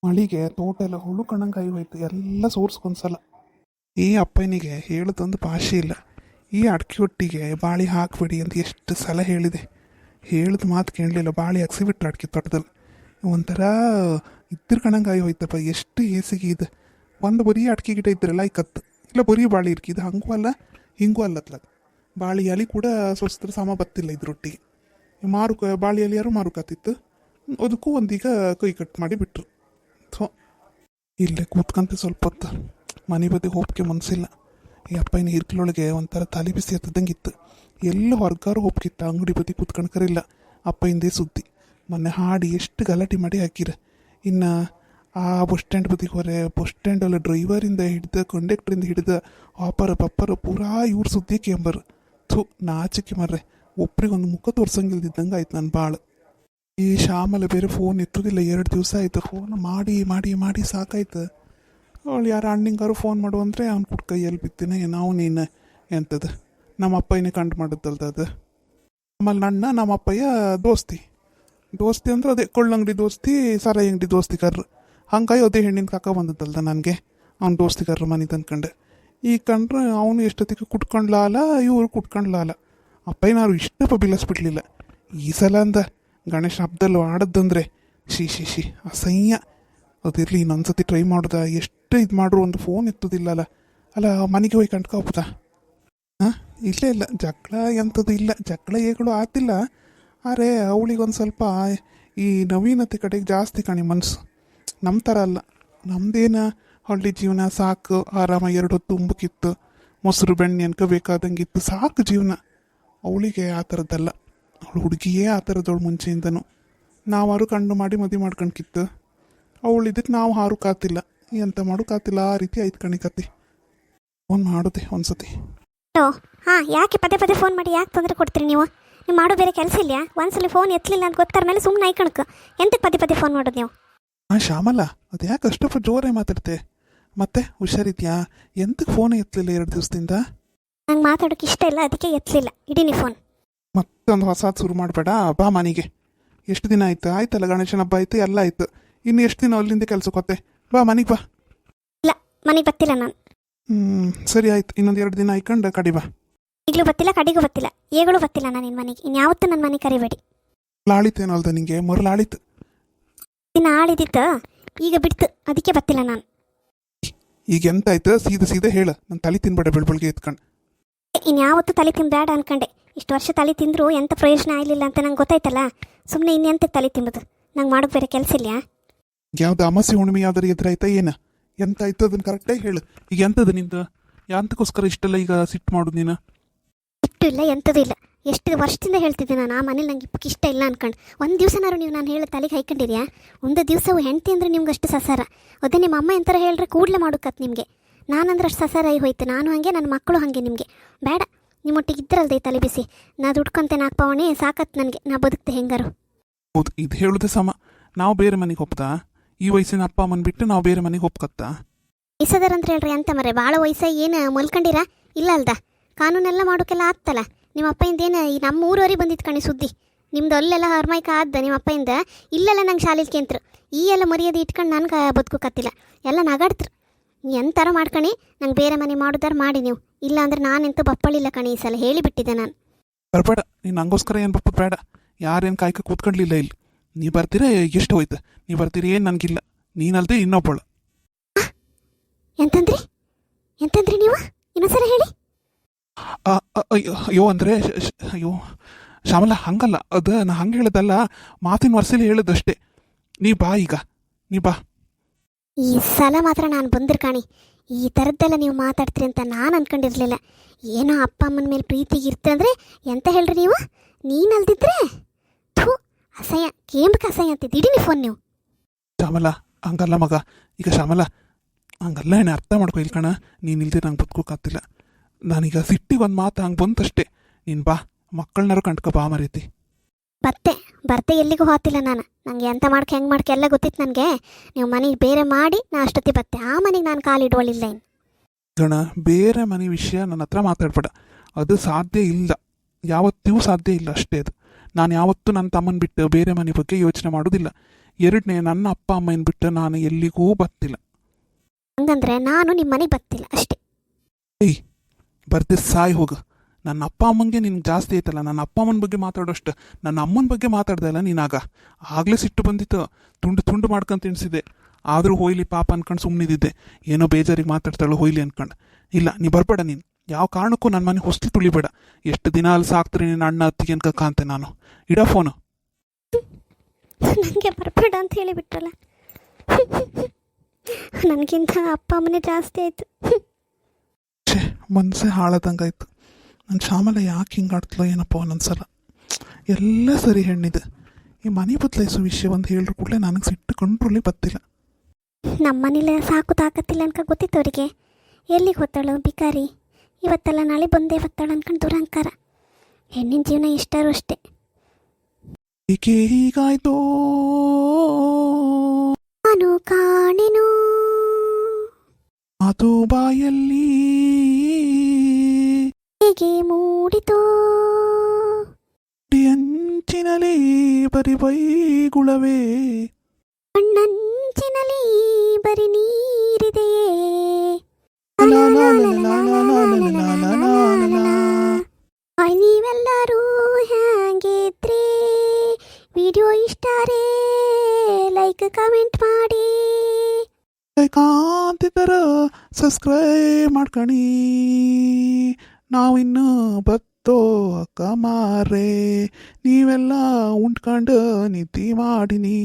ಮಳಿಗೆ ತೋಟ ಎಲ್ಲ ಹುಳು ಕಣಂಗಾಗಿ ಹೋಯ್ತು, ಎಲ್ಲ ಸೋರ್ಸ್ಕೊಂಡ್ಸಲ. ಈ ಅಪ್ಪನಿಗೆ ಹೇಳದೊಂದು ಭಾಷೆ ಇಲ್ಲ. ಈ ಅಡ್ಕೆ ಒಟ್ಟಿಗೆ ಬಾಳಿ ಹಾಕಬೇಡಿ ಅಂತ ಎಷ್ಟು ಸಲ ಹೇಳಿದೆ, ಹೇಳ್ದ ಮಾತು ಕೇಳಲಿಲ್ಲ. ಬಾಳಿ ಹಾಕ್ಸಿಬಿಟ್ರು ಅಡ್ಕೆ ತೋಟದಲ್ಲಿ. ಒಂಥರ ಇದ್ರ ಕಣಂಗಾಗಿ ಹೋಯ್ತಪ್ಪ. ಎಷ್ಟು ಹೇಸಿಗೆ ಇದು. ಒಂದು ಬರೀ ಅಡ್ಕೆ ಗಿಡ ಇದ್ರಲ್ಲ ಕತ್ತು, ಇಲ್ಲ ಬರೀ ಬಾಳಿ ಇರ್ಕಿದು. ಹಂಗೂ ಅಲ್ಲ ಹಿಂಗೂ ಅಲ್ಲತ್ಲ. ಬಾಳಿ ಎಲೆ ಕೂಡ ಸ್ವಸ್ತ್ರ ಸಮ ಬತ್ತಿಲ್ಲ ಇದ್ರೊಟ್ಟಿಗೆ. ಬಾಳಿ ಎಲೆ ಯಾರು ಮಾರುಕತ್ತಿತ್ತು, ಅದಕ್ಕೂ ಒಂದೀಗ ಕೈ ಕಟ್ ಮಾಡಿ ಬಿಟ್ರು. ಥೋ, ಇಲ್ಲೇ ಕೂತ್ಕಂತ ಸ್ವಲ್ಪ ಹೊತ್ತು ಮನೆ ಬದಿಗೆ ಹೋಗಕ್ಕೆ ಮನಸ್ಸಿಲ್ಲ. ಈ ಅಪ್ಪನ ಹಿರ್ಕಲೊಳಗೆ ಒಂಥರ ತಲೆ ಬಿಸಿ ಹತ್ತದಂಗಿತ್ತು. ಎಲ್ಲ ಹೊರಗಾರು ಹೋಗ್ಕಿತ್ತು, ಅಂಗಡಿ ಬದಿ ಕೂತ್ಕೊಂಡ್ಕರಿಲ್ಲ. ಅಪ್ಪಯಿಂದೇ ಸುದ್ದಿ. ಮೊನ್ನೆ ಹಾಡಿ ಎಷ್ಟು ಗಲಾಟೆ ಮಾಡಿ ಹಾಕಿರ. ಇನ್ನು ಆ ಬಸ್ ಸ್ಟ್ಯಾಂಡ್ ಬದಿಗೆ ಹೊರೆ, ಬಸ್ ಸ್ಟ್ಯಾಂಡಲ್ಲಿ ಡ್ರೈವರಿಂದ ಹಿಡ್ದು ಕಂಡಕ್ಟ್ರಿಂದ ಹಿಡ್ದು ಆಪರ ಪಪ್ಪರ ಪೂರಾ ಇವ್ರ ಸುದ್ದಿ ಕೇಂಬರು. ಥೂ, ನಾಚಿಕೆ ಮರ್ರೆ. ಒಬ್ರಿಗೊಂದು ಮುಖ ತೋರ್ಸಂಗಿಲ್ದಿದ್ದಂಗೆ ಆಯ್ತು ನನ್ನ ಭಾಳ. ಈ ಶ್ಯಾಮಲ ಬೇರೆ ಫೋನ್ ಎತ್ತೋದಿಲ್ಲ. 2 ದಿವಸ ಆಯಿತು. ಫೋನ್ ಮಾಡಿ ಮಾಡಿ ಮಾಡಿ ಸಾಕಾಯ್ತು. ಅವಳು ಯಾರು ಅಣ್ಣಿಂಗಾರು ಫೋನ್ ಮಾಡು ಅಂದರೆ ಅವ್ನು ಕುಟ್ ಕೈಯಲ್ಲಿ ಬಿತ್ತೀನಿ. ನಾವು ನೀನು ಎಂಥದ್ದು ನಮ್ಮ ಅಪ್ಪಯ್ಯನೇ ಕಂಡು ಮಾಡಿದ್ದಲ್ದ ಅದು. ಆಮೇಲೆ ನಮ್ಮ ಅಪ್ಪಯ್ಯ ದೋಸ್ತಿ ಅಂದ್ರೆ ಅದೇ ಕೊಳ್ಳಂಗಡಿ ದೋಸ್ತಿ, ಸಾರಾಯಿ ಅಂಗಡಿ ದೋಸ್ತಿ ಕರ್ರು. ಹಂಗಾಗಿ ಅದೇ ಹೆಣ್ಣಿನ ಕಾಕ ಬಂದದ್ದಲ್ದ ನನಗೆ. ಅವ್ನು ದೋಸ್ತಿ ಕರ್ರು ಮನೆ ತಂದ್ಕಂಡೆ. ಈಗ ಕಂಡ್ರೆ ಅವನು ಎಷ್ಟೊತ್ತಿಗೆ ಕುಟ್ಕೊಂಡ್ಲಾಲ, ಇವರು ಕುಟ್ಕೊಂಡ್ಲಾಲ. ಅಪ್ಪಯ್ಯನಾರು ಇಷ್ಟಪ್ಪ ಬಿಲ್ಲಿಸ್ಬಿಡ್ಲಿಲ್ಲ. ಈ ಸಲ ಅಂದ ಗಣೇಶ ಹಬ್ಬದಲ್ಲೂ ಆಡದ್ದಂದ್ರೆ ಶಿ ಅಸಹ್ಯ. ಅದಿರಲಿ, ಇನ್ನೊಂದ್ಸತಿ ಟ್ರೈ ಮಾಡ್ದ. ಎಷ್ಟು ಇದು ಮಾಡ್ರು ಒಂದು ಫೋನ್ ಎತ್ತೋದಿಲ್ಲಲ್ಲ. ಅಲ್ಲ, ಮನೆಗೆ ಹೋಗಿ ಕಂಡ್ಕೋಬೋದಾ? ಹಾಂ, ಇಲ್ಲ ಜಗಳ ಎಂಥದ್ದು ಇಲ್ಲ. ಜಗಳ ಏಗಳು ಆಗ್ತಿಲ್ಲ. ಆದರೆ ಅವಳಿಗೊಂದು ಸ್ವಲ್ಪ ಈ ನವೀನತೆ ಕಡೆಗೆ ಜಾಸ್ತಿ ಕಾಣಿ ಮನಸ್ಸು. ನಮ್ಮ ಥರ ಅಲ್ಲ. ನಮ್ಮದೇನು ಹಳ್ಳಿ ಜೀವನ ಸಾಕು, ಆರಾಮ 2 ಹೊತ್ತು ಉಂಬಕ್ಕಿತ್ತು, ಮೊಸರು ಬೆಣ್ಣೆ ಅನ್ಕೋಬೇಕಾದಂಗಿತ್ತು, ಸಾಕು ಜೀವನ. ಅವಳಿಗೆ ಆ ಥರದ್ದಲ್ಲ. ಅವಳು ಹುಡುಗಿಯೇ ಆ ಥರದವಳು ಮುಂಚೆಯಿಂದನೂ. ನಾವಾರು ಕಣ್ಣು ಮಾಡಿ ಮದುವೆ ಮಾಡ್ಕೊಂಡ್ಕಿತ್ತು. ಅವಳು ಇದಕ್ಕೆ ನಾವು ಹಾರು ಕಾತಿಲ್ಲ, ಎಂತ ಮಾಡೋಕ್ಕಾತಿಲ್ಲ. ಆ ರೀತಿ ಆಯ್ತು ಕಣಿ ಫೋನ್ ಮಾಡುತ್ತೆ ಒಂದ್ಸತಿ. ಹಲೋ, ಹಾಂ, ಯಾಕೆ ಪದೇ ಪದೇ ಫೋನ್ ಮಾಡಿ ಯಾಕೆ ತೊಂದರೆ ಕೊಡ್ತೀರಿ ನೀವು ಮಾಡೋ ಬೇರೆ ಕೆಲಸ ಇಲ್ಲ? ಒಂದ್ಸಲ ಫೋನ್ ಎತ್ತಲಿಲ್ಲ ಅಂತ ಗೊತ್ತಾರ ಮೇಲೆ ಸುಮ್ಮನೆ ಐಕಣಕ್ಕೆ ಎಂತಕ್ಕೆ ಪದೇ ಪದೇ ಫೋನ್ ಮಾಡೋದು ನೀವು? ಹಾಂ ಶ್ಯಾಮಲ್ಲ, ಅದು ಯಾಕೆ ಅಷ್ಟಪ್ಪ ಜೋರೇ ಮಾತಾಡ್ತೆ? ಮತ್ತೆ ಹುಷಾರಿದ್ಯಾ? ಎಂತಕ್ಕೆ ಫೋನ್ ಎತ್ತಲಿಲ್ಲ 2 ದಿವಸದಿಂದ? ನಂಗೆ ಮಾತಾಡೋಕೆ ಇಷ್ಟ ಇಲ್ಲ, ಅದಕ್ಕೆ ಎತ್ತಲಿಲ್ಲ. ಇಡೀ ನೀವು ಫೋನ್. ಮತ್ತೊಂದು ಹೊಸಾದ್ ಶುರು ಮಾಡಬೇಡ. ಬಾ ಮನೆಗೆ. ಎಷ್ಟು ದಿನ ಆಯ್ತು? ಆಯ್ತಲ್ಲ, ಗಣೇಶನ ಹಬ್ಬ ಆಯ್ತು, ಎಲ್ಲ ಆಯ್ತು. ಇನ್ನು ಎಷ್ಟು ದಿನ ಅಲ್ಲಿಂದ ಕೆಲಸಕ್ಕೋತೆ? ಬಾ ಮನೆಗೆ ಬಾ. ಇಲ್ಲ, ಮನೆಗೆ ಬರ್ತಿಲ್ಲ ನಾನು. ಸರಿ ಆಯ್ತು, ಇನ್ನೊಂದು 2 ದಿನ ಆಯ್ಕೊಂಡು ಕಡಿ ಬಾ. ಈಗಲೂ ಬರ್ತಿಲ್ಲ, ಕಡೆಗೂ ಬರ್ತಿಲ್ಲ, ಏಗಳು ಬರ್ತಿಲ್ಲ ನಾನು ನಿನ್ನ ಮನೆಗೆ. ಇನ್ಯಾವತ್ತೂ ನನ್ನ ಮನೆಗೆ ಕರಿಬೇಡಿ. ಲಾಳಿತೇನೋ ಅಲ್ದ ನಿಂಗೆ? ಮರಳಾಳಿತು. ದಿನ ಆಳಿದಿತ್ತು, ಈಗ ಬಿಡ್ತು, ಅದಕ್ಕೆ ಬರ್ತಿಲ್ಲ ನಾನು. ಈಗ ಎಂತ ಆಯ್ತು? ಸೀದಾ ಹೇಳ. ನಾನು ತಲೆ ತಿನ್ಬೇಡ ಬೆಳ್ಬಳ್ಗೆ ಎತ್ಕೊಂಡು. ಇನ್ಯಾವತ್ತೂ ತಲೆ ತಿಂಬೇಡ ಅನ್ಕಂಡೆ. ಇಷ್ಟು ವರ್ಷ ತಲೆ ತಿಂದರೂ ಎಂಥ ಪ್ರಯೋಜನ ಆಗಲಿಲ್ಲ ಅಂತ ನಂಗೆ ಗೊತ್ತಾಯ್ತಲ್ಲ. ಸುಮ್ಮನೆ ಇನ್ನೆಂತ ತಲೆ ತಿಂಬೋದು? ನಂಗೆ ಮಾಡೋದು ಬೇರೆ ಕೆಲಸ ಇಲ್ಲ. ಯಾವ್ದು ಅಮಾಸೆ ಹುಣ್ಣಿಮೆ ಯಾವ್ದಾರು ಎದುರಾಯ್ತಾ ಏನ? ಎಂತ ಆಯ್ತು ಅದನ್ನು ಕರೆಕ್ಟಾಗಿ ಹೇಳು. ಈಗ ಎಂಥದ್ದು ನಿಂದು? ಯಾಂತಕ್ಕೋಸ್ಕರ ಇಷ್ಟೆಲ್ಲ ಈಗ ಸಿಟ್ಟು ಮಾಡೋದು ನೀನು? ಇಟ್ಟು ಇಲ್ಲ, ಎಂಥದ್ದು ಇಲ್ಲ. ಎಷ್ಟು ವರ್ಷದಿಂದ ಹೇಳ್ತಿದ್ದೆ ನಾನು, ಆ ಮನೇಲಿ ನಂಗೆ ಇಪ್ಪಕ್ಕೆ ಇಷ್ಟ ಇಲ್ಲ ಅನ್ಕೊಂಡು. ಒಂದು ದಿವಸನಾರು ನೀವು ನಾನು ಹೇಳೋ ತಲೆಗೆ ಹೈಕೊಂಡಿದ್ಯಾ? ಒಂದು ದಿವಸವು ಹೆಂಡತಿ ಅಂದರೆ ನಿಮ್ಗೆ ಅಷ್ಟು ಸಸಾರ. ಅದೇ ನಿಮ್ಮ ಅಮ್ಮ ಎಂಥರ ಹೇಳ್ರೆ ಕೂಡಲೇ ಮಾಡೋಕತ್ ನಿಮಗೆ. ನಾನಂದ್ರೆ ಅಷ್ಟು ಸಸಾರ ಆಗಿ ಹೋಯ್ತು. ನಾನು ಹಾಗೆ, ನನ್ನ ಮಕ್ಕಳು ಹಾಗೆ. ನಿಮಗೆ ಬೇಡ, ನಿಮ್ಮೊಟ್ಟಿಗೆ ಇದ್ದರಲ್ದೆ ತಲೆ ಬಿಸಿ. ನಾ ದುಡ್ಕೊಂತೆ 4 ಪವಣೆ ಸಾಕತ್ತು ನನಗೆ. ನಾ ಬದುಕ್ತೆ ಹೆಂಗಾರು. ಹೌದು, ಇದು ಹೇಳೋದೇ ಸಮ. ನಾವು ಬೇರೆ ಮನೆಗೆ ಹೋಗ್ತಾ? ಈ ವಯಸ್ಸಿನ ಅಪ್ಪ ಅಮ್ಮನ ಬಿಟ್ಟು ನಾವು ಬೇರೆ ಮನೆಗೆ ಹೋಗ್ಕತ್ತಾ? ವಯಸ್ಸದಾರಂತ ಹೇಳ್ರಿ ಅಂತ ಮರೆ. ಭಾಳ ವಯಸ್ಸಾಗಿ ಏನು ಮಲ್ಕೊಂಡಿರಾ? ಇಲ್ಲ ಅಲ್ದ, ಕಾನೂನೆಲ್ಲ ಮಾಡೋಕ್ಕೆಲ್ಲ ಆಗ್ತಲ್ಲ. ನಿಮ್ಮ ಅಪ್ಪಯಿಂದ ಏನು ಈ ನಮ್ಮ ಊರವರಿಗೆ ಬಂದಿತ್ತು ಕಣಿ ಸುದ್ದಿ. ನಿಮ್ದು ಅಲ್ಲೆಲ್ಲ ಹರ್ಮೈಕ ಆದ ನಿಮ್ಮ ಅಪ್ಪಯಿಂದ. ಇಲ್ಲೆಲ್ಲ ನಂಗೆ ಶಾಲೆಲಿ ಕೇಂದ್ರು. ಈ ಎಲ್ಲ ಮರ್ಯಾದೆ ಇಟ್ಕೊಂಡು ನನಗೆ ಬದುಕೋಕತ್ತಿಲ್ಲ. ಎಲ್ಲ ನಗಾಡ್ತ್ರು. ಎಂಥರ ಮಾಡ್ಕಣಿ, ನಂಗೆ ಬೇರೆ ಮನೆ ಮಾಡೋದಾರ ಮಾಡಿ ನೀವು. ಇಲ್ಲ ಅಂದ್ರೆ ನಾನೆಂತೂ ಬಪ್ಪಳಿಲ್ಲ ಕಣಿ. ಈ ಸಲ ಹೇಳಿಬಿಟ್ಟಿದ್ದೆ ನಾನು. ಬರಬೇಡ, ನೀನು ಹಂಗೋಸ್ಕರ ಏನು ಬಪ್ಪದು ಬೇಡ. ಯಾರೇನು ಕಾಯ್ಕ ಕೂತ್ಕೊಂಡ್ಲಿಲ್ಲ ಇಲ್ಲಿ. ನೀ ಬರ್ತೀರಾ? ಎಷ್ಟು ಹೋಯ್ತು ನೀ ಬರ್ತೀರಿ? ಏನು ನನಗಿಲ್ಲ. ನೀನಲ್ದೆ ಇನ್ನೊಬ್ಬಳು. ಎಂತಂದ್ರಿ ನೀವು? ಇನ್ನೊಂದ್ಸಲ ಹೇಳಿ. ಅಯ್ಯೋ ಅಂದರೆ ಅಯ್ಯೋ ಶ್ಯಾಮಲ, ಹಂಗಲ್ಲ. ಅದು ನಾ ಹಂಗೆ ಹೇಳೋದಲ್ಲ, ಮಾತಿನ ವರ್ಷಲಿ ಹೇಳೋದಷ್ಟೇ. ನೀ ಬಾ, ಈಗ ನೀ ಬಾ. ಈ ಸಲ ಮಾತ್ರ ನಾನು ಬಂದ್ರೆ ಕಾಣಿ, ಈ ಥರದ್ದೆಲ್ಲ ನೀವು ಮಾತಾಡ್ತೀರಿ ಅಂತ ನಾನು ಅಂದ್ಕೊಂಡಿರ್ಲಿಲ್ಲ. ಏನೋ ಅಪ್ಪ ಅಮ್ಮನ ಮೇಲೆ ಪ್ರೀತಿಗೆ ಇರ್ತಂದ್ರೆ ಎಂತ ಹೇಳ್ರಿ ನೀವು? ನೀನಲ್ದಿದ್ರೆ ಥೂ, ಅಸಹ್ಯ, ಕೇಂಬಕ್ಕೆ ಅಸಹ್ಯ ಅಂತಿದ್ದು. ಇಡೀ ಫೋನ್ ನೀವು. ಶ್ಯಾಮಲ ಹಂಗಲ್ಲ ಮಗ. ಈಗ ಶ್ಯಾಮಲ ಹಂಗಲ್ಲ, ಏನೇ ಅರ್ಥ ಮಾಡ್ಕೊ. ಇಲ್ಲಿ ಕಣ, ನೀನು ಇಲ್ದೆ ನಂಗೆ ಬದುಕೋಕ್ಕಾಗ್ತಿಲ್ಲ. ನಾನೀಗ ಸಿಟ್ಟಿಗೆ ಒಂದು ಮಾತು ಹಂಗೆ ಬಂತಷ್ಟೇ. ನೀನು ಬಾ, ಮಕ್ಕಳನ್ನಾರು ಕಂಡ್ಕೊ ಬಾ ಮರೀತಿ. ಬರ್ತೆ ಎಲ್ಲಿಗೂ ಹೋಗ್ತಿಲ್ಲ ನಾನು. ನನಗೆ ಎಂತ ಮಾಡ್ಕೆ ಹೆಂಗೆ ಮಾಡ್ಕೆ ಎಲ್ಲ ಗೊತ್ತಿತ್ತು ನನಗೆ. ನೀವು ಮನೆಗೆ ಬೇರೆ ಮಾಡಿ ನಾ ಅಷ್ಟೊತ್ತಿ ಬರ್ತೆ. ಆ ಮನೆಗೆ ನಾನು ಕಾಲಿಡುವಳಿಲ್ಲ ಇನ್ನು. ಗಣ, ಬೇರೆ ಮನೆ ವಿಷಯ ನನ್ನ ಹತ್ರ ಮಾತಾಡ್ಬೇಡ. ಅದು ಸಾಧ್ಯ ಇಲ್ಲ, ಯಾವತ್ತೂ ಸಾಧ್ಯ ಇಲ್ಲ. ಅಷ್ಟೇ ಅದು. ನಾನು ಯಾವತ್ತೂ ನನ್ನ ತಮ್ಮನ ಬಿಟ್ಟು ಬೇರೆ ಮನೆ ಬಗ್ಗೆ ಯೋಚನೆ ಮಾಡೋದಿಲ್ಲ. ಎರಡನೇ ನನ್ನ ಅಪ್ಪ ಅಮ್ಮನ ಬಿಟ್ಟು ನಾನು ಎಲ್ಲಿಗೂ ಬರ್ತಿಲ್ಲ. ಹಂಗಂದ್ರೆ ನಾನು ನಿಮ್ಮ ಮನೆಗೆ ಬರ್ತಿಲ್ಲ ಅಷ್ಟೇ. ಏಯ್ ಬರ್ದೆ ಸಾಯಿ ಹೋಗು. ನನ್ನ ಅಪ್ಪ ಅಮ್ಮಂಗೆ ನಿನ್ಗೆ ಜಾಸ್ತಿ ಐತಲ್ಲ. ನನ್ನ ಅಪ್ಪ ಅಮ್ಮನ ಬಗ್ಗೆ ಮಾತಾಡೋಷ್ಟು ನನ್ನ ಅಮ್ಮನ ಬಗ್ಗೆ ಮಾತಾಡ್ದೆ ಅಲ್ಲ ನೀನಾಗ. ಆಗಲೇ ಸಿಟ್ಟು ಬಂದಿತ್ತು, ತುಂಡು ತುಂಡು ಮಾಡ್ಕೊಂಡು ತಿನ್ಸಿದೆ. ಆದರೂ ಹೋಯ್ಲಿ ಪಾಪ ಅನ್ಕೊಂಡು ಸುಮ್ಮನಿದ್ದೆ. ಏನೋ ಬೇಜಾರಿಗೆ ಮಾತಾಡ್ತಾಳು ಹೋಯ್ಲಿ ಅನ್ಕೊಂಡು. ಇಲ್ಲ ನೀ ಬರಬೇಡ, ನೀನು ಯಾವ ಕಾರಣಕ್ಕೂ ನನ್ನ ಮನೆ ಹೊಸ್ತಿ ತುಳಿಬೇಡ. ಎಷ್ಟು ದಿನ ಅಲ್ಲಿ ಸಾಕ್ತೀರಿ ನಿನ್ನ ಅಣ್ಣ ಅತ್ತಿಗೆ ಅನ್ಕ ಅಂತೆ ನಾನು. ಇಡ ಫೋನು. ನನಗೆ ಬರಬೇಡ ಅಂತ ಹೇಳಿಬಿಟ್ರಲ್ಲ. ನನಗಿಂತ ಅಪ್ಪ ಅಮ್ಮನೇ ಜಾಸ್ತಿ ಆಯಿತು. ಛೇ, ಮನಸ್ಸೇ ಹಾಳದಂಗಾಯ್ತು. ನನ್ನ ಶ್ಯಾಮಲ ಯಾಕೆ ಹಿಂಗೆ ಆಡ್ತಲೋ ಏನಪ್ಪ ಒಂದೊಂದ್ಸಲ. ಎಲ್ಲ ಸರಿ ಹೆಣ್ಣಿದೆ, ಈ ಮನೆ ಬದಲಾಯಿಸೋ ವಿಷಯ ಒಂದು ಹೇಳಿದ್ರು ಕೂಡಲೇ ನನಗೆ ಸಿಟ್ಟು ಕಂಟ್ರೋಲಿ ಬತ್ತಿಲ್ಲ. ನಮ್ಮ ಮನೇಲಿ ಸಾಕು ತಾಕತ್ತಿಲ್ಲ ಅನ್ಕ ಗೊತ್ತಿತ್ತು ಅವರಿಗೆ. ಎಲ್ಲಿಗೆ ಹೋಗ್ತಾಳು ಬಿಕಾರಿ, ಇವತ್ತೆಲ್ಲ ನಾಳೆ ಬಂದೇ ಬರ್ತಾಳು ಅನ್ಕೊಂಡು ದುರಂಕಾರ. ಹೆಣ್ಣಿನ ಜೀವನ ಇಷ್ಟಾರು ಅಷ್ಟೇ. ಏಕೆ ಹೀಗಾಯ್ತೋ ನಾನು ಕಾಣೆನು ಅದು ಬಾಯಲ್ಲಿ ಹೇಗೆ ಮೂಡಿತೋ ಅಂಚಿನಲಿ ಬರಿ ಬೈಗುಳವೇ ಕಣ್ಣಂಚಿನಲ್ಲಿ ಬರಿ ನೀರಿದೆಯೇ. ನೀವೆಲ್ಲರೂ ಹ್ಯಾಂಗಿದ್ರಿ? ವಿಡಿಯೋ ಇಷ್ಟಾರೇ ಲೈಕ್ ಕಮೆಂಟ್ ಮಾಡಿ. ಕಾಂತಿತರ ಸಬ್ಸ್ಕ್ರೈಬ್ ಮಾಡ್ಕಣಿ. ನಾವಿನ್ನು ಬತ್ತೋ ಅಕ್ಕ ಮಾರೇ, ನೀವೆಲ್ಲ ಉಂಡ್ಕೊಂಡು ನಿದ್ದೆ ಮಾಡಿನಿ.